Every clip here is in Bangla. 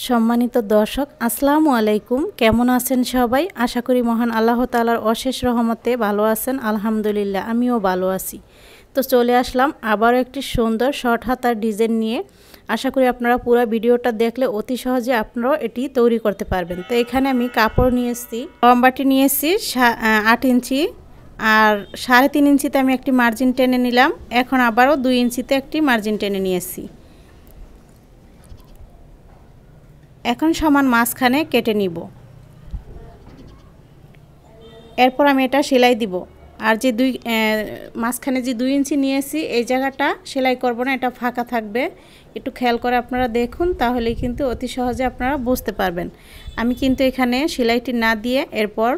সম্মানিত দর্শক আসসালামু আলাইকুম, কেমন আছেন সবাই? আশা করি মহান আল্লাহ তাআলার অশেষ রহমতে ভালো আছেন। আলহামদুলিল্লাহ আমিও ভালো আছি। তো চলে আসলাম আবারও একটি সুন্দর শর্ট হাতার ডিজাইন নিয়ে। আশা করি আপনারা পুরো ভিডিওটা দেখলে অতি সহজে আপনারাও এটি তৈরি করতে পারবেন। তো এখানে আমি কাপড় নিয়েছি, লম্বাটি নিয়েছি 8 ইঞ্চি, আর 3.5 ইঞ্চিতে আমি একটি মার্জিন টেনে নিলাম। এখন আবারও 2 ইঞ্চিতে একটি মার্জিন টেনে নিয়েছি। এখন সমান মাঝখানে কেটে নিব। এরপর আমি এটা সেলাই দিব। আর যে মাঝখানে যে 2 ইঞ্চি নিয়েছি এই জায়গাটা সেলাই করব না, এটা ফাঁকা থাকবে। একটু খেয়াল করে আপনারা দেখুন, তাহলেই কিন্তু অতি সহজে আপনারা বুঝতে পারবেন। আমি কিন্তু এখানে সেলাইটি না দিয়ে এরপর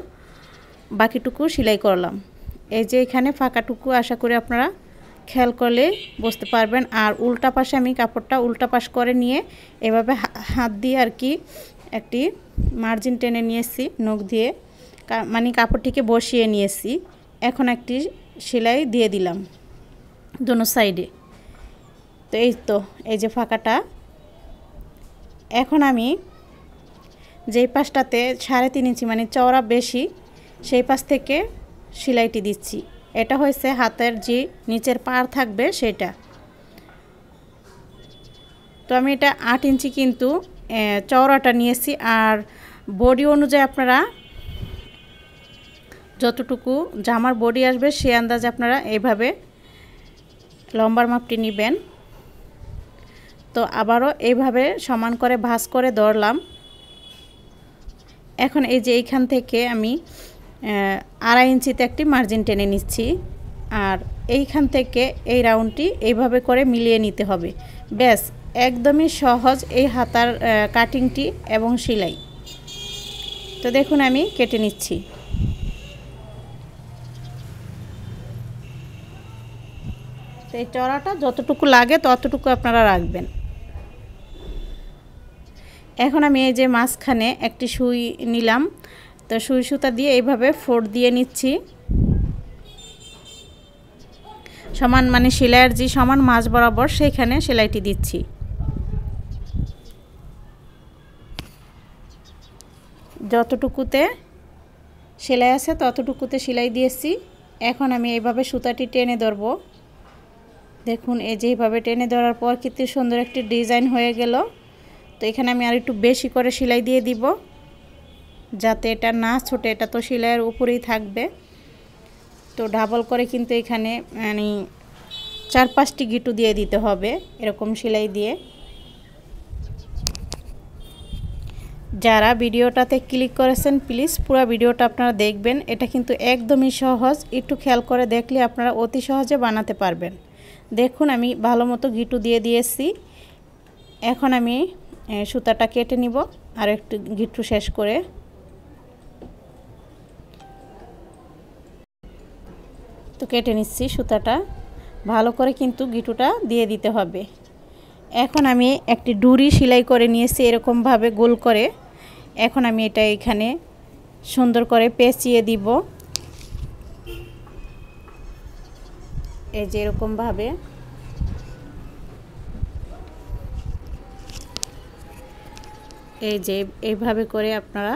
বাকিটুকু সেলাই করলাম। এই যে এখানে ফাঁকাটুকু আশা করি আপনারা খেয়াল করলে বুঝতে পারবেন। আর উল্টা পাশে আমি কাপড়টা উল্টা পাশ করে নিয়ে এভাবে হাত দিয়ে আর কি একটি মার্জিন টেনে নিয়েছি নখ দিয়ে, মানে কাপড়টিকে বসিয়ে নিয়েছি। এখন একটি সেলাই দিয়ে দিলাম দোনো সাইডে। তো এই যে ফাঁকাটা, এখন আমি যেই পাশটাতে 3.5 ইঞ্চি মানে চওড়া বেশি সেই পাশ থেকে সেলাইটি দিচ্ছি। এটা হয়েছে হাতের যে নিচের পাড় থাকবে সেটা। তো আমি এটা 8 ইঞ্চি কিন্তু চওড়াটা নিয়েছি। আর বডি অনুযায়ী আপনারা যতটুকু জামার বডি আসবে সেই আন্দাজে আপনারা এইভাবে লম্বার মাপটি নেবেন। তো আবারও এইভাবে সমান করে ভাঁজ করে ধরলাম। এখন এই যে এইখান থেকে আমি 2.5 ইঞ্চিতে একটি মার্জিন টেনে নিচ্ছি। আর এইখান থেকে এই রাউন্ডটি এইভাবে করে মিলিয়ে নিতে হবে। ব্যাস, একদমই সহজ এই হাতার কাটিংটি এবং সেলাই। তো দেখুন আমি কেটে নিচ্ছি। তো এই চড়াটা যতটুকু লাগে ততটুকু আপনারা রাখবেন। এখন আমি এই যে মাঝখানে একটি সুই নিলাম। তো সুই সুতা দিয়ে এইভাবে ফোল্ড দিয়ে নিচ্ছি। সমান মানে সেলাইয়ের যে সমান মাঝ বরাবর সেইখানে সেলাইটি দিচ্ছি। যতটুকুতে সেলাই আছে ততটুকুতে সেলাই দিয়েছি। এখন আমি এইভাবে সুতাটি টেনে ধরব। দেখুন এই যে এইভাবে টেনে ধরার পর কত সুন্দর একটি ডিজাইন হয়ে গেল। তো এখানে আমি আর একটু বেশি করে সেলাই দিয়ে দিব যাতে এটা না ছোটে, এটা তো সেলাইয়ের উপরেই থাকবে। তো ডাবল করে কিন্তু এখানে মানে 4-5টি গিটু দিয়ে দিতে হবে এরকম সেলাই দিয়ে। যারা ভিডিওটাতে ক্লিক করেছেন প্লিজ পুরো ভিডিওটা আপনারা দেখবেন। এটা কিন্তু একদমই সহজ, একটু খেয়াল করে দেখলে আপনারা অতি সহজে বানাতে পারবেন। দেখুন আমি ভালো মতো গিটু দিয়ে দিয়েছি। এখন আমি সুতাটা কেটে নিব আর একটু গিটু শেষ করে। তো কেটে নিচ্ছি সুতাটা, ভালো করে কিন্তু গিটুটা দিয়ে দিতে হবে। এখন আমি একটি ডুরি সেলাই করে নিয়েছি এরকমভাবে গোল করে। এখন আমি এটা এখানে সুন্দর করে পেঁচিয়ে দিব। এই যে এরকমভাবে এই যে এইভাবে করে আপনারা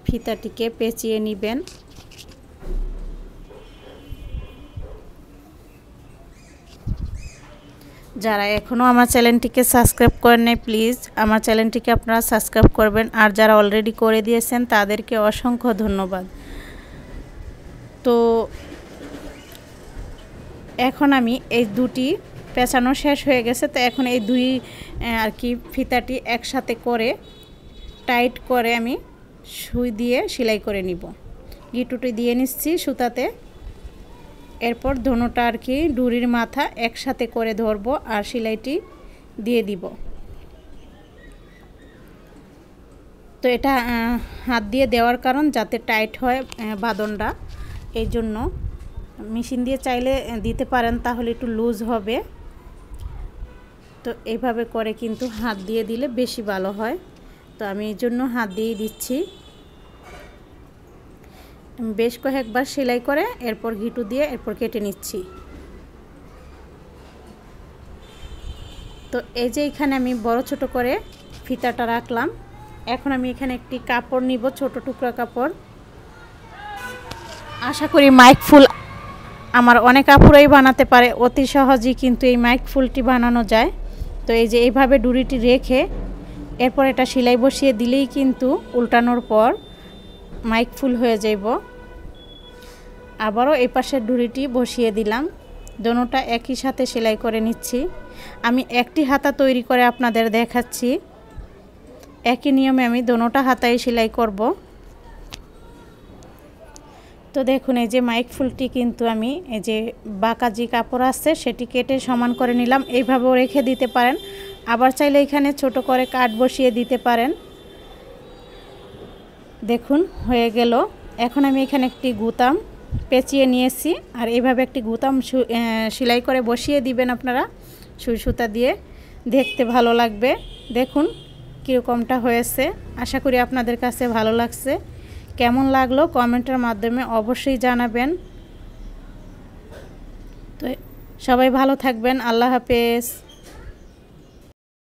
ফিতাটিকে পেঁচিয়ে নেবেন। যারা এখনও আমার চ্যানেলটিকে সাবস্ক্রাইব করেন নাই প্লিজ আমার চ্যানেলটিকে আপনারা সাবস্ক্রাইব করবেন। আর যারা অলরেডি করে দিয়েছেন তাদেরকে অসংখ্য ধন্যবাদ। তো এখন আমি এই দুটি পেঁচানো শেষ হয়ে গেছে। তো এখন এই দুই আর কি ফিতাটি একসাথে করে টাইট করে আমি সুই দিয়ে সেলাই করে নিব। গিটুটি দিয়ে নিচ্ছি সুতাতে। এরপর দোনোটা আর কি ডুরির মাথা একসাথে করে ধরব আর সেলাইটি দিয়ে দিব। তো এটা হাত দিয়ে দেওয়ার কারণ যাতে টাইট হয় বাঁধনটা, এই জন্য। মেশিন দিয়ে চাইলে দিতে পারেন, তাহলে একটু লুজ হবে। তো এইভাবে করে কিন্তু হাত দিয়ে দিলে বেশি ভালো হয়। তো আমি এই জন্য হাত দিয়েই দিচ্ছি। বেশ কয়েকবার সেলাই করে এরপর গিটু দিয়ে এরপর কেটে নিচ্ছি। তো এই যে এখানে আমি বড় ছোট করে ফিতাটা রাখলাম। এখন আমি এখানে একটি কাপড় নিব, ছোট টুকরা কাপড়। আশা করি মাইক ফুল আমার অনেক আপুরাই বানাতে পারে, অতি সহজেই কিন্তু এই মাইক ফুলটি বানানো যায়। তো এই যে এইভাবে ডুরিটি রেখে এরপর এটা সেলাই বসিয়ে দিলেই কিন্তু উল্টানোর পর মাইক ফুল হয়ে যাইব। আবারও এই পাশের ডুরিটি বসিয়ে দিলাম, দোনোটা একই সাথে সেলাই করে নিচ্ছি। আমি একটি হাতা তৈরি করে আপনাদের দেখাচ্ছি, একই নিয়মে আমি দোনোটা হাতায় সেলাই করব। তো দেখুন এই যে মাইক ফুলটি কিন্তু আমি এই যে বাঁকা যে কাপড় আছে সেটি কেটে সমান করে নিলাম। এইভাবেও রেখে দিতে পারেন, আবার চাইলে এখানে ছোট করে কাট বসিয়ে দিতে পারেন। দেখুন হয়ে গেল। এখন আমি এখানে একটি গুতাম পেঁচিয়ে নিয়েছি, আর এইভাবে একটি গুতাম সেলাই করে বসিয়ে দিবেন আপনারা সুই সুতা দিয়ে, দেখতে ভালো লাগবে। দেখুন কীরকমটা হয়েছে, আশা করি আপনাদের কাছে ভালো লাগছে। কেমন লাগলো কমেন্টের মাধ্যমে অবশ্যই জানাবেন। তো সবাই ভালো থাকবেন, আল্লাহ হাফেজ।